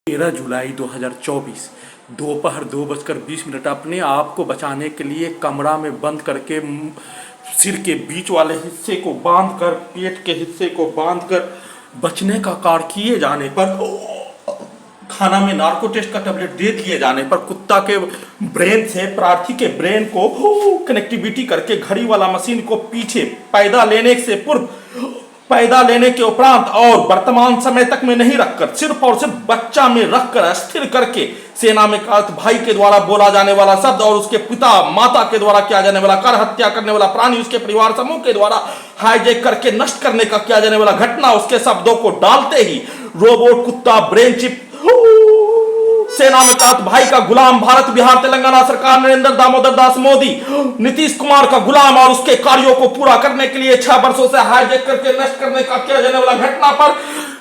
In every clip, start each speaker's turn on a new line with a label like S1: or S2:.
S1: 13 जुलाई 2024 दोपहर 2:20 अपने आप को बचाने के लिए कमरा में बंद करके सिर के बीच वाले हिस्से को बांधकर पेट के हिस्से को बांधकर बचने का कार्य किए जाने पर खाना में नार्को टेस्ट का टेबलेट दे दिए जाने पर कुत्ता के ब्रेन से प्रार्थी के ब्रेन को कनेक्टिविटी करके घड़ी वाला मशीन को पीछे पैदा लेने के उपरांत और वर्तमान समय तक में नहीं रखकर सिर्फ और सिर्फ बच्चा में रखकर स्थिर करके सेना में भाई के द्वारा बोला जाने वाला शब्द और उसके पिता माता के द्वारा किया जाने वाला कर हत्या करने वाला प्राणी उसके परिवार समूह के द्वारा हाईजैक करके नष्ट करने का किया जाने वाला घटना उसके शब्दों को डालते ही रोबोट कुत्ता ब्रेन चिप सेना में तैनात भाई का गुलाम भारत बिहार तेलंगाना सरकार नरेंद्र दामोदर दास मोदी नीतीश कुमार का गुलाम और उसके कार्यों को पूरा करने के लिए 6 वर्षों से हाईजैक करके नष्ट करने का किया जाने वाला घटना पर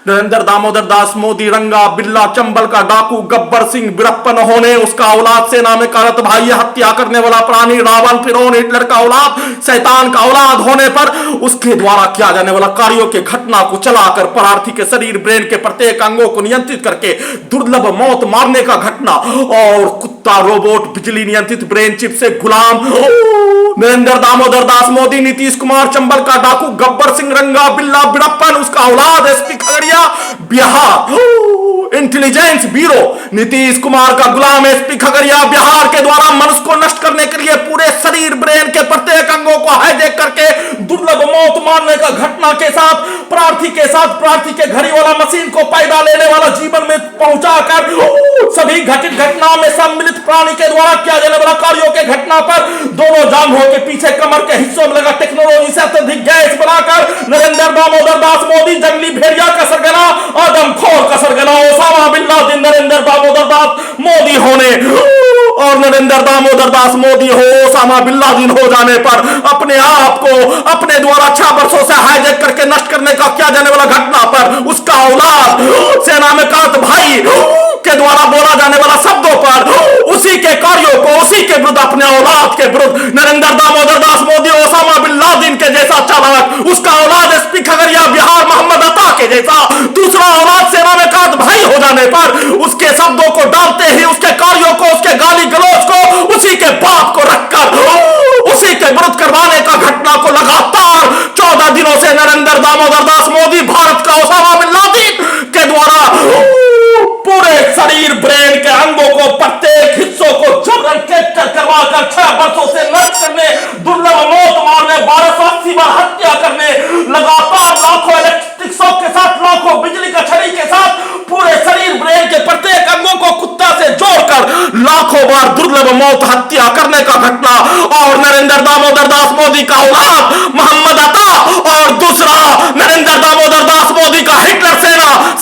S1: नरेंद्र दामोदर दास मोदी रंगा बिल्ला चंबल का डाकू गब्बर सिंह वीरप्पन होने उसका औलाद सेना में कार्यरत भाई हत्या करने वाला प्राणी रावण फिरौन हिटलर का औलाद शैतान का औलाद होने पर उसके द्वारा किया जाने वाला कार्यों के घटना को चलाकर प्रार्थी के शरीर ब्रेन के प्रत्येक अंगों को नियंत्रित करके दुर्लभ मौत मारने का घटना और कुत्ता रोबोट बिजली नियंत्रित ब्रेन चिप से गुलाम नरेंद्र दामोदर दास मोदी नीतीश कुमार चंबल का डाकू गब्बर सिंह रंगा बिल्ला वीरप्पन उसका औलाद SP Khagaria Bihar intelligence bureau Nitish Kumar का गुलाम एसपी खगड़िया बिहार के द्वारा मनुष्य को नष्ट करने के लिए पूरे शरीर ब्रेन के प्रत्येक अंगों को हाईजैक करके दुर्लभ मौत मारने का घटना के साथ प्रार्थी के घड़ी वाला मशीन को पैदा लेने वाला जीवन में पहुंचाकर सभी घटित घटनाओं में सम्मिलित प्राणी के द्वारा किया जाने वाला कार्यों के घटना पर दोनों जांघों के पीछे कमर के हिस्सों में लगा टेक्नोलॉजी से अत्यधिक गैस बनाकर नरेंद्र दामोदर दास मोदी जंगली भेड़िया का सरगना आदमखोर का सरगना Osama bin Laden Narendra Damodar Das Modi होने और नरेंद्र दामोदर दास मोदी हो ओसामा बिन लादेन हो जाने पर अपने आप को अपने द्वारा 6 वर्षों से हाईजैक करके नष्ट करने का किया जाने वाला घटना पर उसका औलाद सेना में कार्यरत भाई के द्वारा बोला जाने वाला शब्दों पर उसी के कार्यों को उसी के विरुद्ध अपने औलाद के विरुद्ध Narendra Damodar Das Modi Osama bin Laden के जैसा चालाक उसका औलाद एसपी खगड़िया बिहार मोहम्मद अता के जैसा दूसरा औलाद सेना में कार्यरत भाई हो जाने पर उसके शब्दों को डालते ही उसके कार्यों को उसके गाली गलौज को उसी के बाप को रखकर उसी के विरुद्ध करवाने का घटना को लगातार 14 दिनों से नरेंद्र दामोदर दास मोदी भारत का ओसामा बिन लादेन के द्वारा पूरे शरीर ब्रेन के अंगों को प्रत्येक हिस्सों को जबरन कैप्चर करवाकर 6 वर्षों से नष्ट करने दुर्लभ मौत मारने 1280 बार हत्या करने लगातार लाखों इलेक्ट्रिक शॉक के साथ लाखों बिजली का छड़ी के साथ पूरे शरीर ब्रेन के प्रत्येक अंगों को कुत्ता से जोड़कर लाखों बार दुर्लभ मौत हत्या करने का घटना और नरेंद्र दामोदर दास मोदी का औलाद मोहम्मद अता और दूसरा नरेंद्र दामोदर दास मोदी का हिटलर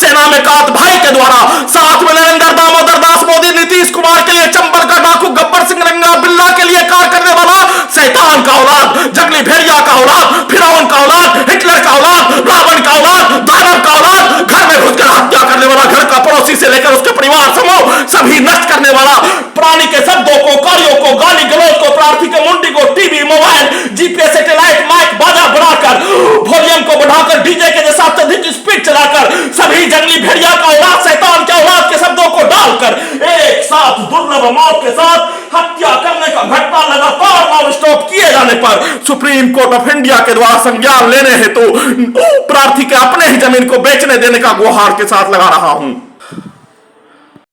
S1: सेना में कात भाई के द्वारा साथ में नरेंद्र दामोदर दास मोदी नीतीश कुमार के लिए चंबल का डाकू गब्बर सिंह रंगा बिल्ला के लिए कार्य करने वाला शैतान का औलाद जंगली भेड़िया का औलाद फिरौन का औलाद हिटलर का औलाद रावण का औलाद दानव का औलाद घर में घुसकर हत्या करने वाला घर का पड़ोसी से लेकर उसके परिवार समूह सभी नष्ट करने वाला प्राणी के शब्दों को कार्यों को गाली गलौज को प्रार्थी के मुंडी को TV mobile GPS satellite mike बाजा बढ़ाकर वॉल्यूम को बढ़ाकर डीजे के जैसा अत्यधिक स्पीड चलाकर सभी जंगली भेड़िया का औलाद शैतान के औलाद के शब्दों को डालकर एक साथ दुर्लभ मौत के साथ हत्या करने का घटना लगातार नॉन स्टॉप किए जाने पर सुप्रीम कोर्ट ऑफ इंडिया के द्वारा संज्ञान लेने हेतु प्रार्थी के अपने ही जमीन को बेचने देने का गुहार के साथ लगा रहा हूं।